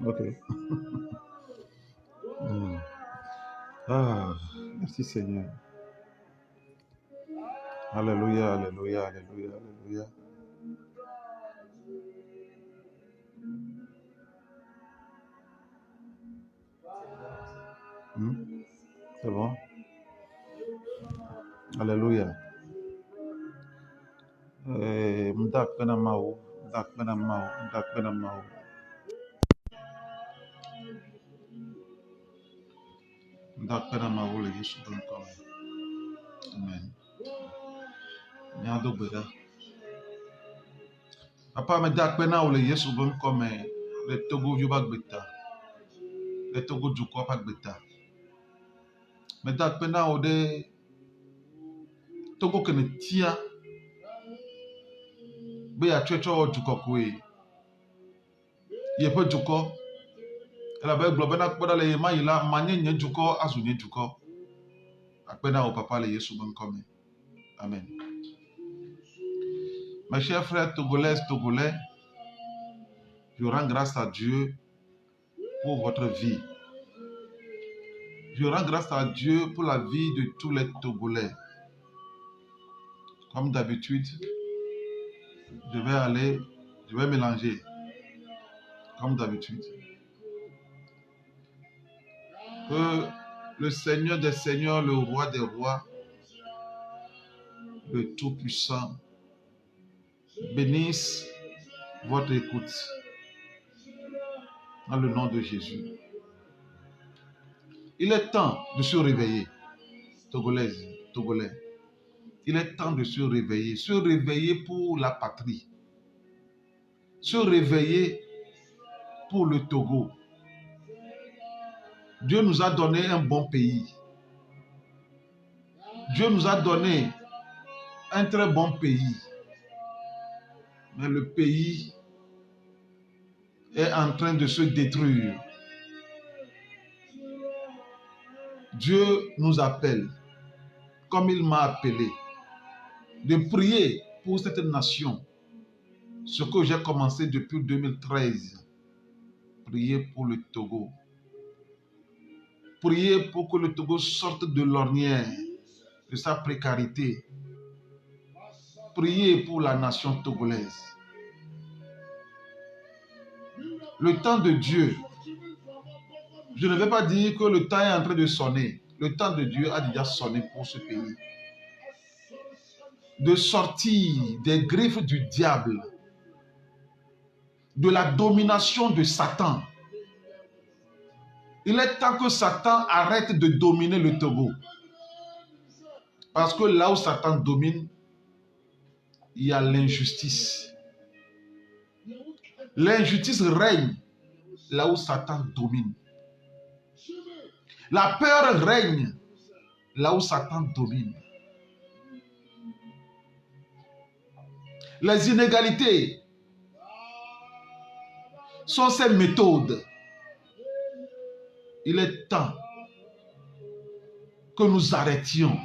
Ok. Ah, merci Seigneur. Alléluia, alléluia, alléluia, alléluia. C'est bon? Alléluia. Mdak benamau, mdak benamau, mdak benamau. Mdak benamau le Yesu benkom. Amen. Nyado beda. Papa mdak benau le Yesu benkom le Togo viuba beta. Le Togo du quoi pas beta. Mdak benau de Togo que ne tia be ya checho du kokwe. Ye pe du ko. Elle avait globena kpoda le ma ila manye nye du ko azunye du ko. Akbena au papa le Yesu benkom. Amen. Mes chers frères togolaises, togolais, je rends grâce à Dieu pour votre vie. Je rends grâce à Dieu pour la vie de tous les Togolais. Comme d'habitude, je vais mélanger. Comme d'habitude. Que le Seigneur des Seigneurs, le Roi des Rois, le Tout-Puissant, bénisse votre écoute. Dans le nom de Jésus. Il est temps de se réveiller, Togolaises, Togolais. Il est temps de se réveiller pour la patrie, se réveiller pour le Togo. Dieu nous a donné un bon pays. Dieu nous a donné un très bon pays. Mais le pays est en train de se détruire. Dieu nous appelle, comme il m'a appelé, de prier pour cette nation. Ce que j'ai commencé depuis 2013. Prier pour le Togo. Prier pour que le Togo sorte de l'ornière, de sa précarité. Prier pour la nation togolaise. Le temps de Dieu, je ne vais pas dire que le temps est en train de sonner. Le temps de Dieu a déjà sonné pour ce pays. De sortir des griffes du diable, de la domination de Satan. Il est temps que Satan arrête de dominer le Togo. Parce que là où Satan domine, il y a l'injustice. L'injustice règne là où Satan domine. La peur règne là où Satan domine. Les inégalités sont ces méthodes. Il est temps que nous arrêtions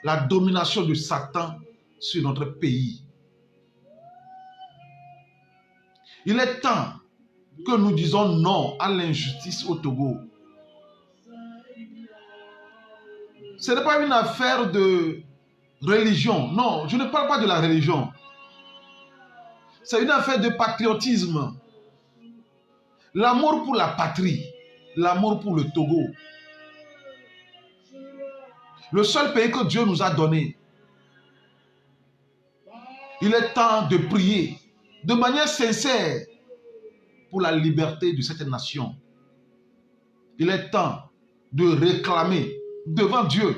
la domination de Satan sur notre pays. Il est temps que nous disons non à l'injustice au Togo. Ce n'est pas une affaire de religion. Non, je ne parle pas de la religion. C'est une affaire de patriotisme. L'amour pour la patrie. L'amour pour le Togo. Le seul pays que Dieu nous a donné. Il est temps de prier de manière sincère pour la liberté de cette nation. Il est temps de réclamer devant Dieu.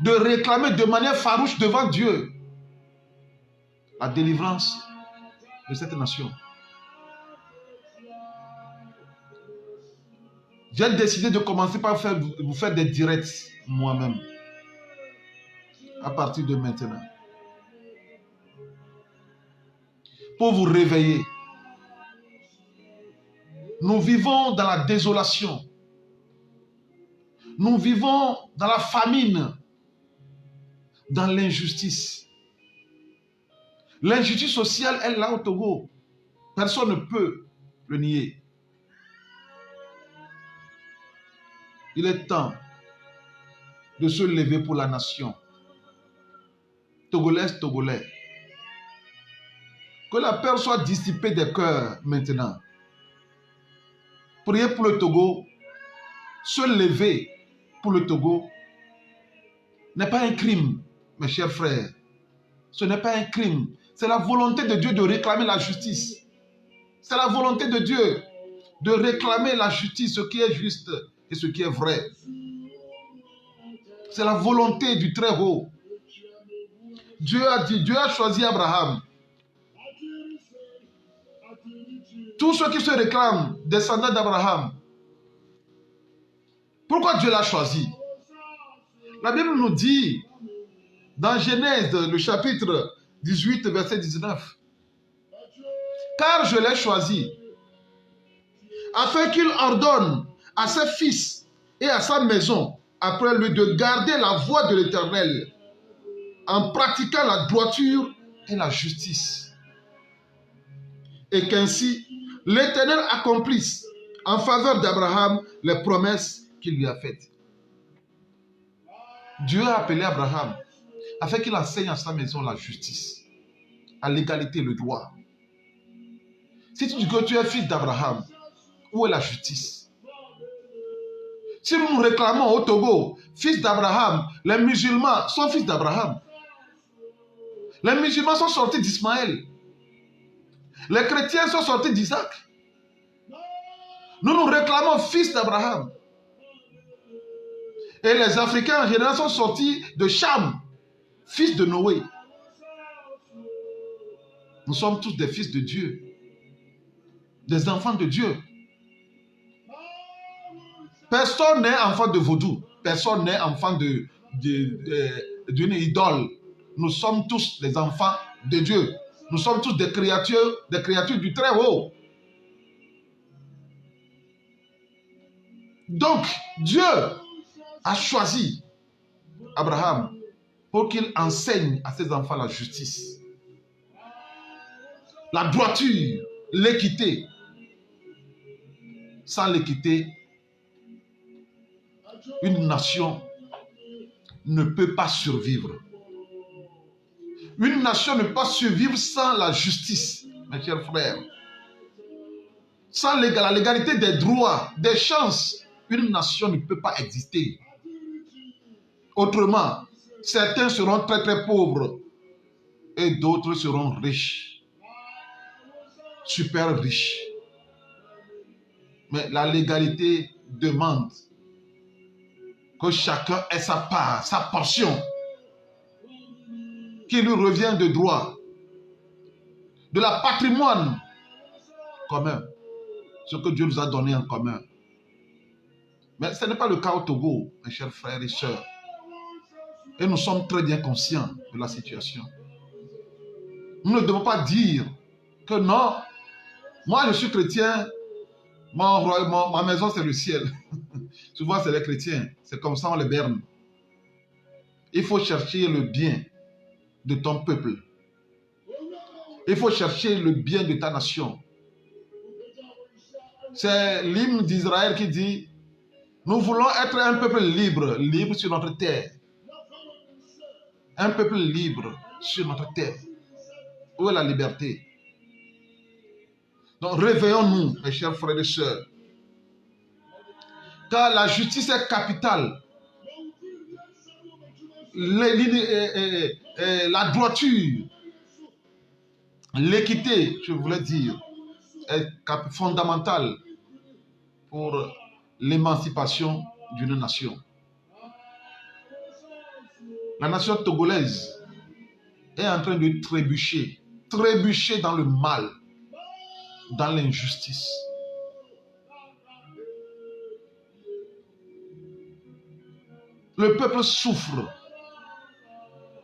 De réclamer de manière farouche devant Dieu la délivrance de cette nation. J'ai décidé de commencer par vous faire des directs moi-même. À partir de maintenant. Pour vous réveiller. Nous vivons dans la désolation. Nous vivons dans la famine. Dans l'injustice. L'injustice sociale est là au Togo. Personne ne peut le nier. Il est temps de se lever pour la nation. Togolaises, Togolais. Que la peur soit dissipée des cœurs maintenant. Priez pour le Togo. Se lever pour le Togo n'est pas un crime, mes chers frères. Ce n'est pas un crime. C'est la volonté de Dieu de réclamer la justice. C'est la volonté de Dieu de réclamer la justice, ce qui est juste et ce qui est vrai. C'est la volonté du Très-Haut. Dieu a dit, Dieu a choisi Abraham. Tous ceux qui se réclament descendants d'Abraham, pourquoi Dieu l'a choisi? La Bible nous dit, dans Genèse, le chapitre 18, verset 19, « Car je l'ai choisi, afin qu'il ordonne à ses fils et à sa maison, après lui, de garder la voie de l'Éternel, en pratiquant la droiture et la justice. Et qu'ainsi, l'Éternel accomplisse en faveur d'Abraham les promesses qu'il lui a faites. » Dieu a appelé Abraham afin qu'il enseigne à sa maison la justice, à l'égalité et le droit. Si tu dis que tu es fils d'Abraham, où est la justice? Si nous nous réclamons au Togo, fils d'Abraham, les musulmans sont fils d'Abraham. Les musulmans sont sortis d'Ismaël. Les chrétiens sont sortis d'Isaac. Nous nous réclamons fils d'Abraham. Et les Africains en général sont sortis de Cham, fils de Noé. Nous sommes tous des fils de Dieu, des enfants de Dieu. Personne n'est enfant de vaudou, personne n'est enfant d'une idole. Nous sommes tous des enfants de Dieu. Nous sommes tous des créatures du Très-Haut. Donc, Dieu a choisi Abraham pour qu'il enseigne à ses enfants la justice, la droiture, l'équité. Sans l'équité, une nation ne peut pas survivre. Une nation ne peut pas survivre sans la justice, mes chers frères. Sans la légalité des droits, des chances, une nation ne peut pas exister. Autrement, certains seront très très pauvres et d'autres seront riches, super riches. Mais la légalité demande que chacun ait sa part, sa portion, qui lui revient de droit, de la patrimoine commun, ce que Dieu nous a donné en commun. Mais ce n'est pas le cas au Togo, mes chers frères et sœurs. Et nous sommes très bien conscients de la situation. Nous ne devons pas dire que non, moi je suis chrétien, ma maison c'est le ciel. Souvent c'est les chrétiens, c'est comme ça on les berne. Il faut chercher le bien de ton peuple. Il faut chercher le bien de ta nation. C'est l'hymne d'Israël qui dit, nous voulons être un peuple libre, libre sur notre terre. Un peuple libre sur notre terre. Où est la liberté? Donc réveillons-nous, mes chers frères et sœurs. Car la justice est capitale. La droiture, l'équité, je voulais dire, est fondamentale pour l'émancipation d'une nation. La nation togolaise est en train de trébucher dans le mal, dans l'injustice. Le peuple souffre.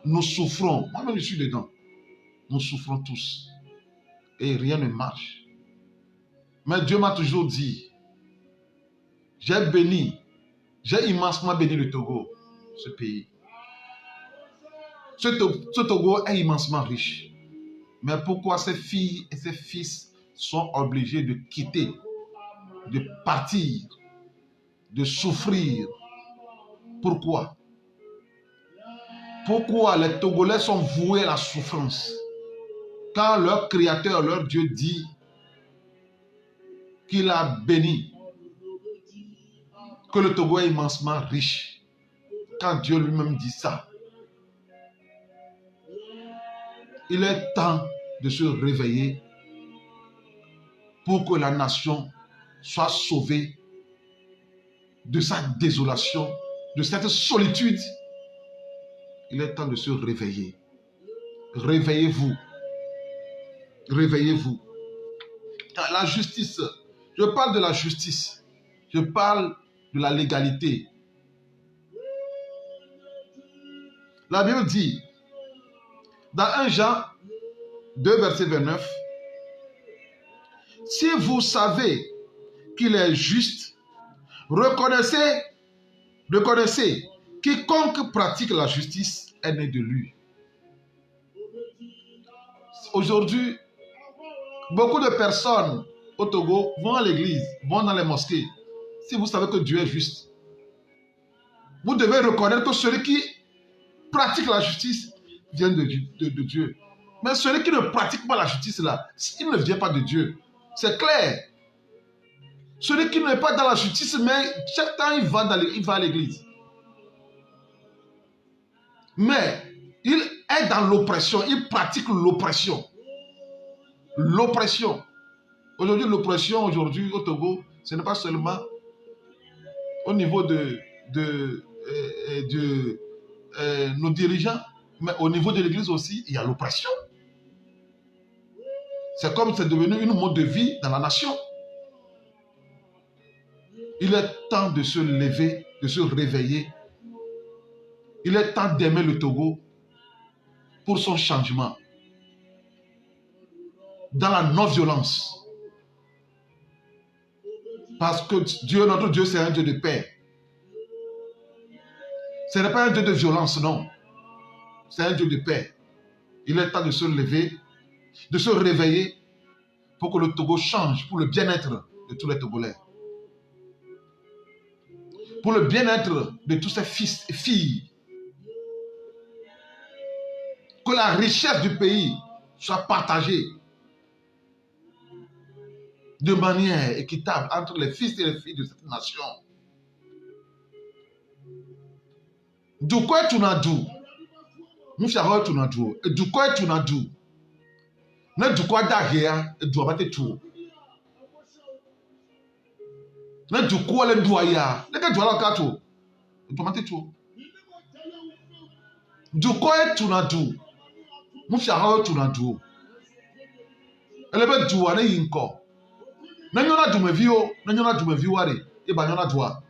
Nous souffrons. Moi-même, je suis dedans. Nous souffrons tous. Et rien ne marche. Mais Dieu m'a toujours dit, j'ai immensement béni le Togo, ce pays. Ce Togo est immensement riche. Mais pourquoi ses filles et ses fils sont obligés de quitter, de partir, de souffrir. Pourquoi? Pourquoi les Togolais sont voués à la souffrance? Quand leur Créateur, leur Dieu dit qu'il a béni, que le Togo est immensement riche, quand Dieu lui-même dit ça, il est temps de se réveiller pour que la nation soit sauvée de sa désolation, de cette solitude. Il est temps de se réveiller. Réveillez-vous. Réveillez-vous. La justice, je parle de la justice. Je parle de la légalité. La Bible dit, dans 1 Jean 2, verset 29, si vous savez qu'il est juste, reconnaissez, quiconque pratique la justice est né de lui. Aujourd'hui, beaucoup de personnes au Togo vont à l'église, vont dans les mosquées. Si vous savez que Dieu est juste, vous devez reconnaître que celui qui pratique la justice vient de Dieu. Mais celui qui ne pratique pas la justice là, il ne vient pas de Dieu. C'est clair. Celui qui n'est pas dans la justice, mais chaque temps il va à l'église. Mais il est dans l'oppression, il pratique l'oppression. L'oppression. Aujourd'hui, l'oppression au Togo, ce n'est pas seulement au niveau de nos dirigeants, mais au niveau de l'église aussi, il y a l'oppression. C'est comme c'est devenu une mode de vie dans la nation. Il est temps de se lever, de se réveiller. Il est temps d'aimer le Togo pour son changement. Dans la non-violence. Parce que Dieu, notre Dieu, c'est un Dieu de paix. Ce n'est pas un Dieu de violence, non. C'est un Dieu de paix. Il est temps de se lever, de se réveiller pour que le Togo change pour le bien-être de tous les Togolais. Pour le bien-être de tous ses fils et filles. Que la richesse du pays soit partagée de manière équitable entre les fils et les filles de cette nation. Du quoi tu n'as d'où? Nous savons tu n'as d'où. Et du quoi tu n'as d'où? Ne du quoi d'agéa et du abate tout. Ne du quoi le doya. Ne que du ala kato. Et du abate tout. Du quoi tu n'as d'où? Nous savons tu n'as d'où. Elle est du ane yinko. Ne nyona du me vio. Ne nyona du me vio ware. E ba nyona doa.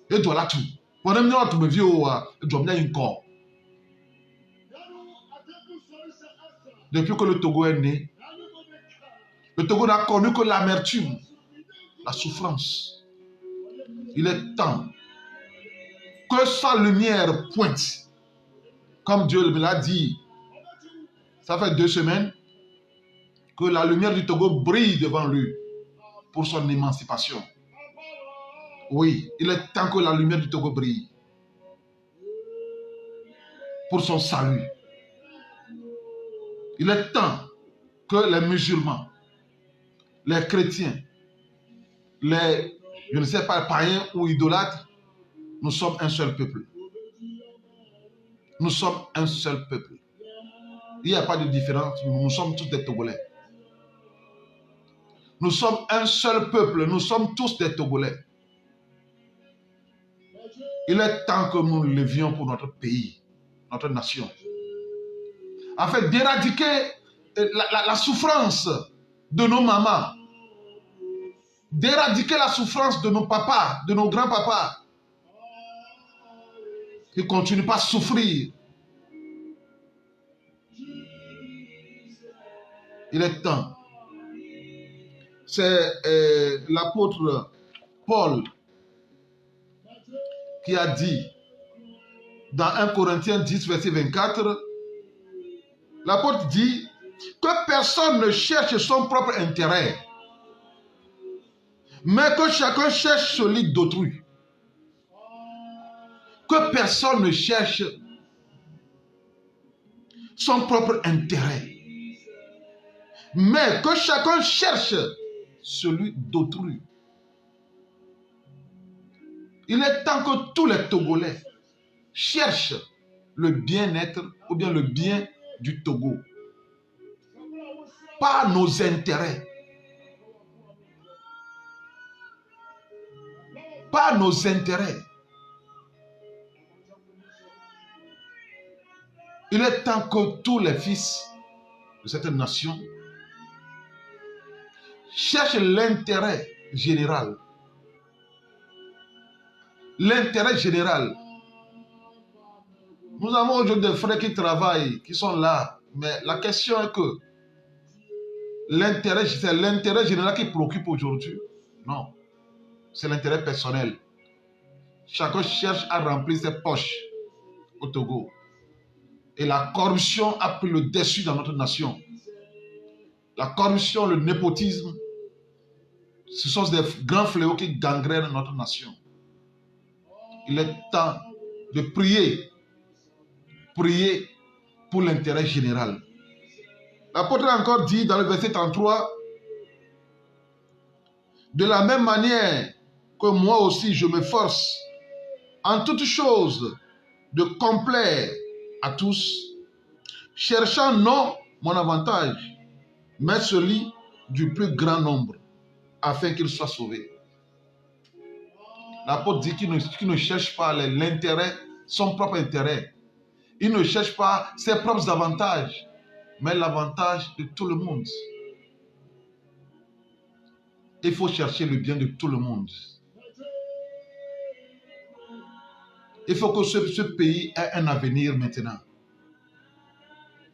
E du ala tout. Pour ne nyona du me vio wa. E du amnya yinko. Depuis que le Togo est né, le Togo n'a connu que l'amertume, la souffrance. Il est temps que sa lumière pointe. Comme Dieu me l'a dit, ça fait 2 semaines que la lumière du Togo brille devant lui pour son émancipation. Oui, il est temps que la lumière du Togo brille pour son salut. Il est temps que les musulmans, les chrétiens, les, je ne sais pas, païens ou idolâtres, nous sommes un seul peuple. Nous sommes un seul peuple. Il n'y a pas de différence. Nous sommes tous des Togolais. Nous sommes un seul peuple. Nous sommes tous des Togolais. Il est temps que nous levions pour notre pays, notre nation, afin d'éradiquer la souffrance de nos mamans, d'éradiquer la souffrance de nos papas, de nos grands-papas, qui ne continuent pas à souffrir. Il est temps. C'est l'apôtre Paul qui a dit dans 1 Corinthiens 10, verset 24, l'apôtre dit, Que personne ne cherche son propre intérêt, mais que chacun cherche celui d'autrui. Que personne ne cherche son propre intérêt, mais que chacun cherche celui d'autrui. Il est temps que tous les Togolais cherchent le bien-être ou bien le bien du Togo. Pas nos intérêts. Pas nos intérêts. Il est temps que tous les fils de cette nation cherchent l'intérêt général. L'intérêt général. Nous avons aujourd'hui des frères qui travaillent, qui sont là, mais la question est que c'est l'intérêt général qui préoccupe aujourd'hui. Non, c'est l'intérêt personnel. Chacun cherche à remplir ses poches au Togo. Et la corruption a pris le dessus dans notre nation. La corruption, le népotisme, ce sont des grands fléaux qui gangrènent notre nation. Il est temps de prier. Prier pour l'intérêt général. L'apôtre a encore dit dans le verset 33, de la même manière que moi aussi je m'efforce en toutes choses de complaire à tous, cherchant non mon avantage, mais celui du plus grand nombre, afin qu'il soit sauvé. L'apôtre dit qu'il ne cherche pas l'intérêt, son propre intérêt. Il ne cherche pas ses propres avantages, mais l'avantage de tout le monde. Il faut chercher le bien de tout le monde. Il faut que ce pays ait un avenir maintenant.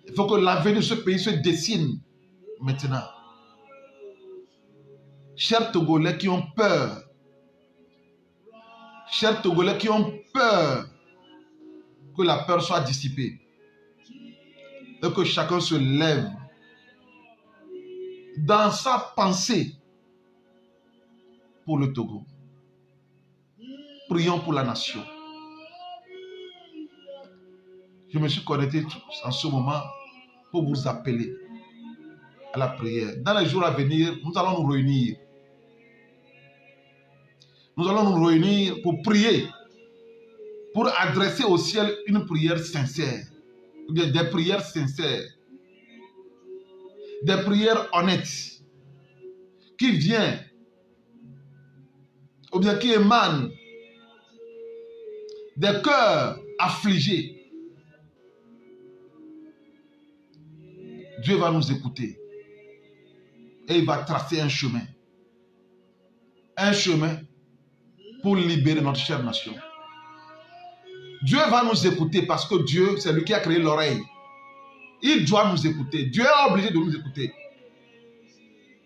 Il faut que l'avenir de ce pays se dessine maintenant. Chers Togolais qui ont peur, chers Togolais qui ont peur que la peur soit dissipée et que chacun se lève dans sa pensée pour le Togo. Prions pour la nation. Je me suis connecté en ce moment pour vous appeler à la prière. Dans les jours à venir, nous allons nous réunir. Nous allons nous réunir pour prier, pour adresser au ciel une prière sincère, des prières sincères, des prières honnêtes, qui viennent, ou bien qui émanent des cœurs affligés. Dieu va nous écouter et il va tracer un chemin pour libérer notre chère nation. Dieu va nous écouter parce que Dieu, c'est lui qui a créé l'oreille. Il doit nous écouter. Dieu est obligé de nous écouter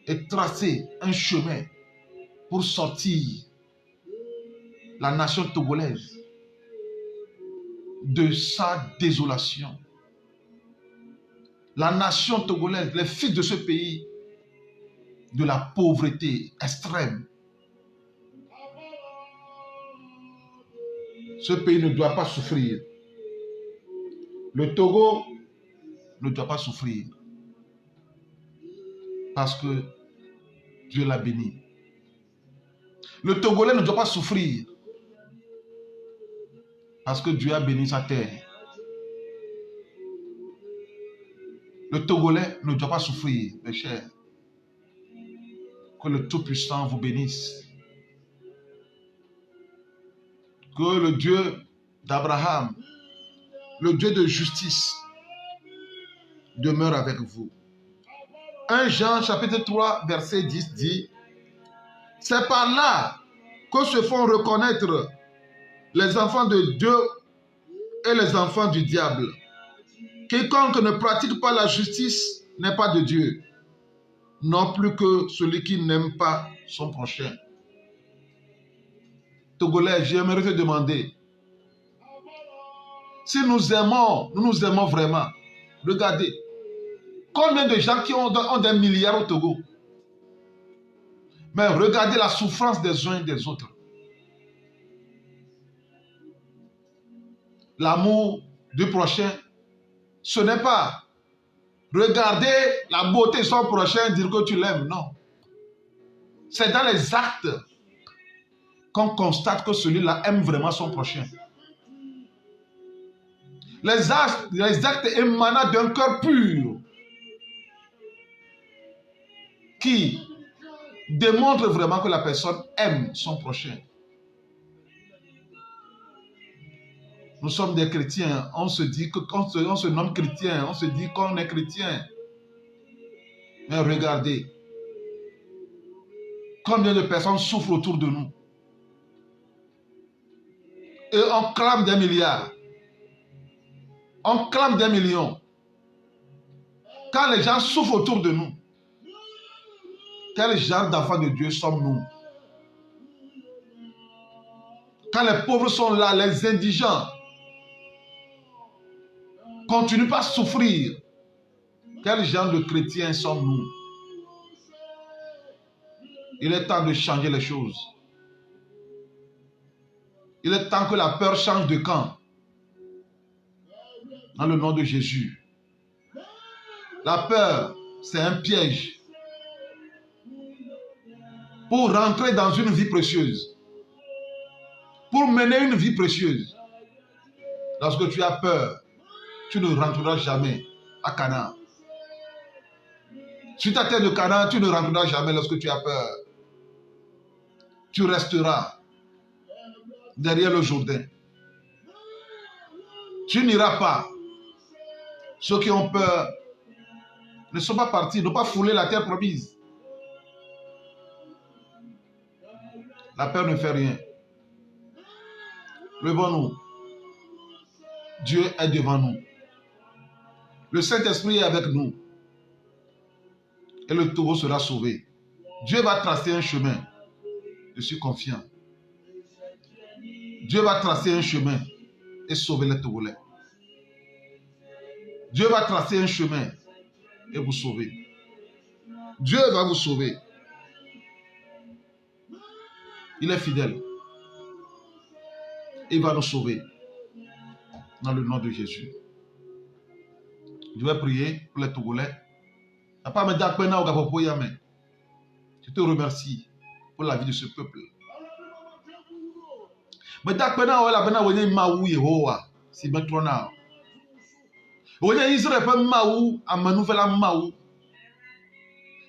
et tracer un chemin pour sortir la nation togolaise de sa désolation. La nation togolaise, les fils de ce pays, de la pauvreté extrême. Ce pays ne doit pas souffrir. Le Togo ne doit pas souffrir. Parce que Dieu l'a béni. Le Togolais ne doit pas souffrir. Parce que Dieu a béni sa terre. Le Togolais ne doit pas souffrir, mes chers. Que le Tout-Puissant vous bénisse. Que le Dieu d'Abraham, le Dieu de justice, demeure avec vous. 1 Jean chapitre 3 verset 10 dit, c'est par là que se font reconnaître les enfants de Dieu et les enfants du diable. Quiconque ne pratique pas la justice n'est pas de Dieu, non plus que celui qui n'aime pas son prochain. Togolais, j'aimerais te demander, si nous nous aimons vraiment, regardez, Combien de gens qui ont des milliards au Togo? Mais regardez la souffrance des uns et des autres. L'amour du prochain, ce n'est pas regarder la beauté de son prochain et dire que tu l'aimes. Non. C'est dans les actes qu'on constate que celui-là aime vraiment son prochain. Les actes émanant d'un cœur pur qui démontrent vraiment que la personne aime son prochain. Nous sommes des chrétiens, on se dit qu'on se nomme chrétien, on se dit qu'on est chrétien. Mais regardez, combien de personnes souffrent autour de nous. Et on clame des milliards. On clame des millions. Quand les gens souffrent autour de nous, quel genre d'enfants de Dieu sommes-nous? Quand les pauvres sont là, les indigents continuent pas à souffrir, quel genre de chrétiens sommes-nous? Il est temps de changer les choses. Il est temps que la peur change de camp. Dans le nom de Jésus. La peur, c'est un piège pour rentrer dans une vie précieuse. Pour mener une vie précieuse. Lorsque tu as peur, tu ne rentreras jamais à Canaan. Sur ta terre de Canaan, tu ne rentreras jamais lorsque tu as peur. Tu resteras derrière le Jourdain. Tu n'iras pas. Ceux qui ont peur ne sont pas partis, n'ont pas foulé la terre promise. La peur ne fait rien. Levons-nous. Dieu est devant nous. Le Saint-Esprit est avec nous. Et le taureau sera sauvé. Dieu va tracer un chemin. Je suis confiant. Dieu va tracer un chemin et sauver les Togolais. Dieu va tracer un chemin et vous sauver. Dieu va vous sauver. Il est fidèle. Il va nous sauver. Dans le nom de Jésus. Je vais prier pour les Togolais. Je te remercie pour la vie de ce peuple. Mais d'accord, on a besoin de maou Yehowa, si maintenant na. On a Israël fait maou, a manouvela maou.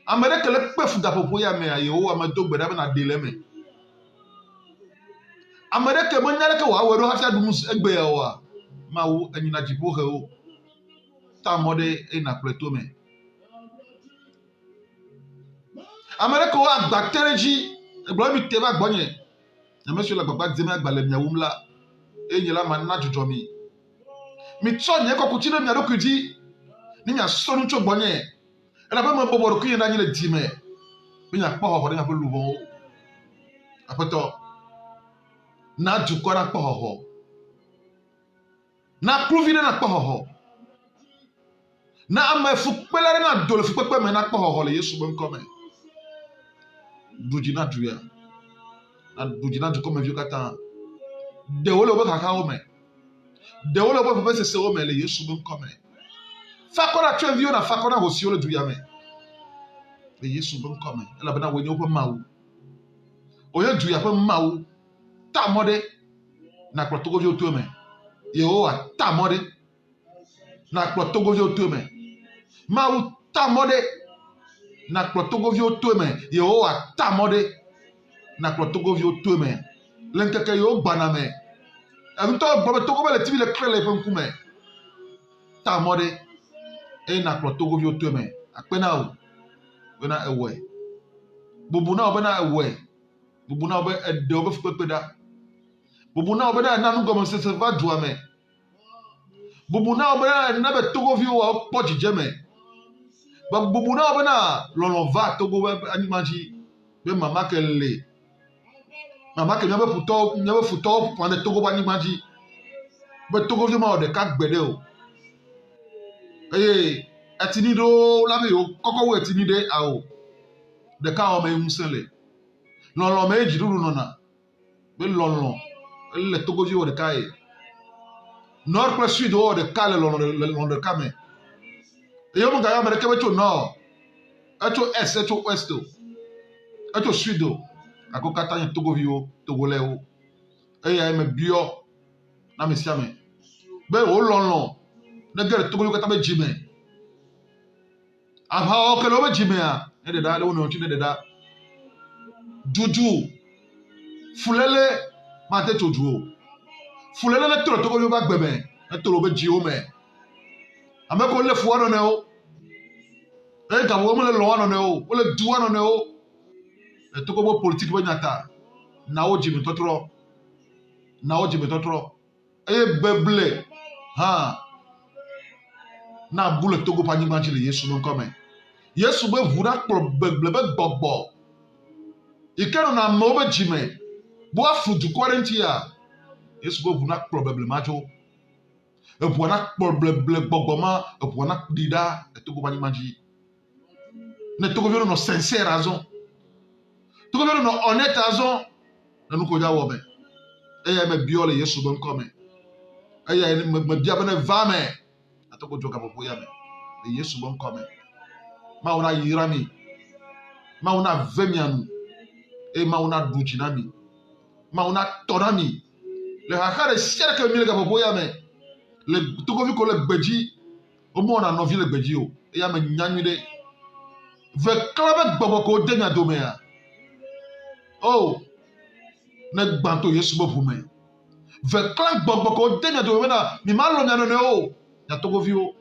Amérique le peuple d'apopoya mais Yehowa m'a donc besoin de délai. Amérique mon yale que wa wero hafia dumus egbe yawa. Maou enina jipo heo. Ta mode e na pleto me. Amérique wa baktereji, eblo mi teba gbonye. Monsieur la baba dima gbalem yaumla e nyela manna jojomi mi tsonye ko kutino mi ado kudi ni nya sonu cho gbonye e la ba mo bobo ku yenda nyele dime mi nya pa ho nya pelu bon apoto na juko na pa ho na provide na pa ho na ama fu pelare na dole fu pepe me na pa ho le Yesu bon come dujina duya Dujina du comme vieux kata. De wole obo kaka ome. De wole obo pepe se ome le Yesu bon come. Fakora tu envio na fakora hosi ole duya me. Le Yesu bon come. Ela bana wenye opo mawu. Oye duya pe mawu. Ta mode na klotogo vi otu me. Yehowa ta mode na klotogo vi otu me. Mawu ta mode na klotogo vi otu me. Yehowa ta mode na klotogo vi otu me. Lenkeke yo baname. Azuto bobe togo le tibi le krele penkume. Ta mode e na klotogo vi otu me. Akpena o. Bena ewe. Bubuna obena ewe. Bubuna obe ede obe fukpeda. Bubuna obena nanu gomo se va duame. Bubuna obena nabe togo vi o poji jeme. Bubuna obena lolo va togo animaji. Be mama kele. Mama ke nyabe futo pande togo ba animaji. Be togo vi ma o de ka gbede o. Eh etini do la me yo koko wo etini de awo de ka o me musele lolo me jiru no na be lolo le Togo vi o de kai nord plus sud o de ka le lolo de ka me e yo mo ga ya me ke be to nord eto est eto ouest eto sud akokata yin Togo vi o Togolais o e ya me bio na me siame be o lolo ne gere Togo vi ko ta be jime aba o ke lo be jime a e de da le wonu ti de da juju fulele ma te to duo fulele le to Togo vi ba gbeme e to lo be ji o me ame ko le fu ano ne o e ka wo mo le lo ano ne o le du ano ne o e Togo bo politique be nyata na o jime totro e beble ha na bule Togo pa nyima ji le Yesu no come Yesu be vura beble be gbogbo ikero na mo be jime bo afu du quarantia Yesu be vura beble majo e bo na beble gbogbo ma e bo na dida e Togo pa nyima ji ne Togo vi no sincère raison Togo vi no honnête raison na nu ko ja wo me e ya me bio le Yesu be come e ya me bia be ne va me atoko joka popo ya me le Yesu be come ma una yirami ma una vemianu e ma una dujinami ma una tonami le hakare serke mi le popo ya me le Togo vi ko le gbeji o mo na no vi le gbeji o e ya me nyanyu de ve klabe gbogbo ko de nya do me ya oh ne gbanto Yesu bo fu me ve klan gbogbo ko de nya do me na mi ma lo nya no ne o ya Togo vi o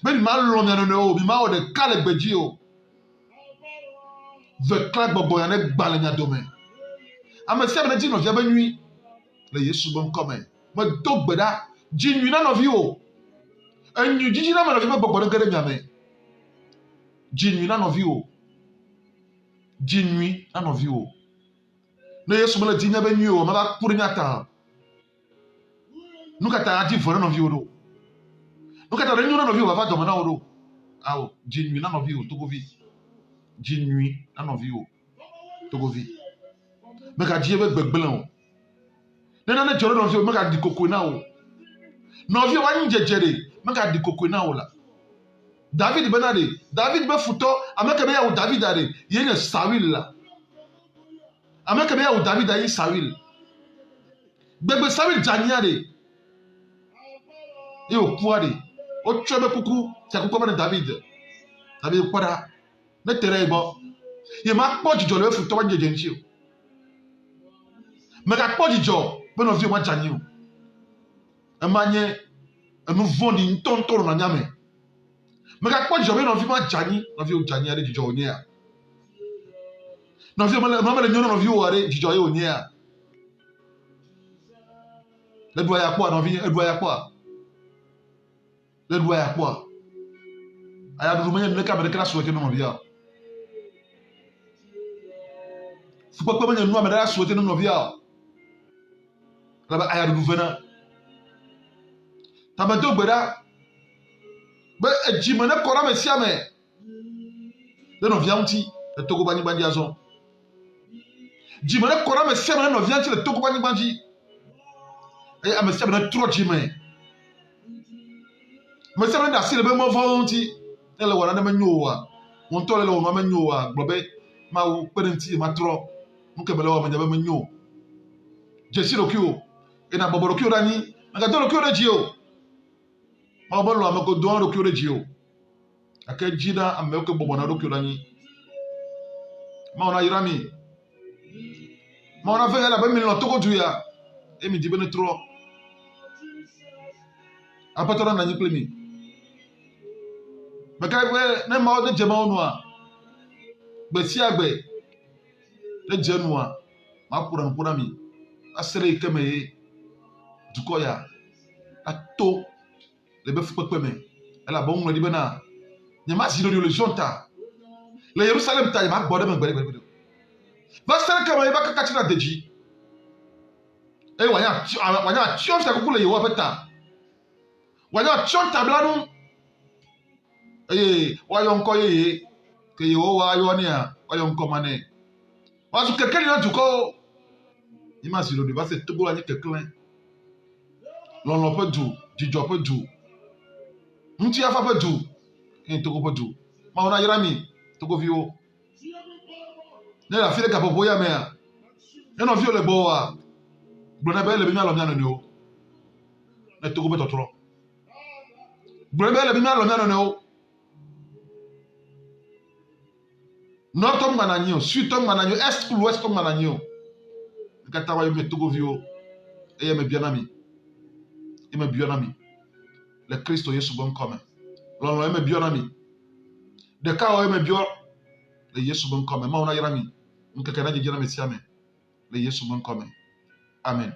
be mi ma lo nya no ne o mi ma o de kale gbeji o ve klan gbogbo ya ne gba le nya do me ame se be ji no via be nui le Yesu bo nko me me do gbeda ji nui na no vi o enyu jiji na me no vi be gbogbo ne gere mi ame ji nui na no vi o ji nui na no vi o ne Yesu me le ji nya be nui o ma ba kuru nya ta nu kata ati fo na no vi o do nu kata re nyu na no vi o ba fa do na o do awo ji nui na no vi o Togo vi ji nui na no vi o Togo vi me ka ji e be gbegbele o ne na ne joro no vi o me ka di koko na o no vi o wa njejere me ka di koko na o la David benade David be futo ameke be ya o David ade ye ne Saul la ameke be ya o David ayi Saul gbegbe Saul jania de e o ku ade o twa be kuku ta kuku be David kwada ne tere ibo ye ma po jijo le futo wa jeje nchi o me ka po jijo be no vi o ma jani o e manye enu vondi ntontoro na nyame me ka po jijo be no vi ma jani no vi o jani ade jijo onye a no vi o ma le nyono no vi o ade jijo ye onye a le do ya po no vi e do ya po le do ya po aya do menye ne ka be kra so ke no vi a fu po menye no me da so ke no vi a la ba aya do vena ta ba do gbeda be ejime ne kora me sia me de no vi anti le Togo bani bandi azon jime ne kora me sia me no vi anti le Togo bani bandi e a me sia me ne tro jime me sia me da si le be mo vonti ele wala na me nyowa won to le lo no me nyowa globe ma wo parenti ma tro nke bele wa me jabe me nyo je si lo kio e na boboro kio dani na ga do lo kio de jio ma bo lo ame ko do lo kio de jio ake jina ame ko bobo na lo kio dani ma ona yirami ma ona fe la be mi lo Togo du ya e mi dibe ne tro apatora na nyikle mi me ka we ne ma o de jema onu a be si agbe le jenu a ma pura mi asere keme duko ya ato le be fu me ela bon ngwe di bena nya ma si le jonta le Jerusalem ta ma gbode me gbede va sere keme e ba ka katina deji e wanya chionta ko kule yo apeta wanya chionta blanu Wayon koye, que yo wayonia, wayon komane. Parce que quelqu'un y a du corps. Imagine le débat, c'est tout le monde quelqu'un. L'on peut du job peut du. M'ti afa peut du. Et tout peut du. Ma on a yirami, tout go vio. Ne la fille ka popo ya mea. Et non vio le boa. Blona be le bimi alomia no no. Ne tout go peut trop. Blona be le bimi alomia no no. Nord tom mananyo, sud tom mananyo, est ou l'ouest tom mananyo. Kata wa me tout go vio. Et me bien ami. Et me bien ami. Le Christ Yesu bon comme. L'on me bien ami. De cas où me bien le Yesu bon comme. Ma on a yirami. Nkekena jijira mesiame. Le Yesu bon comme. Amen.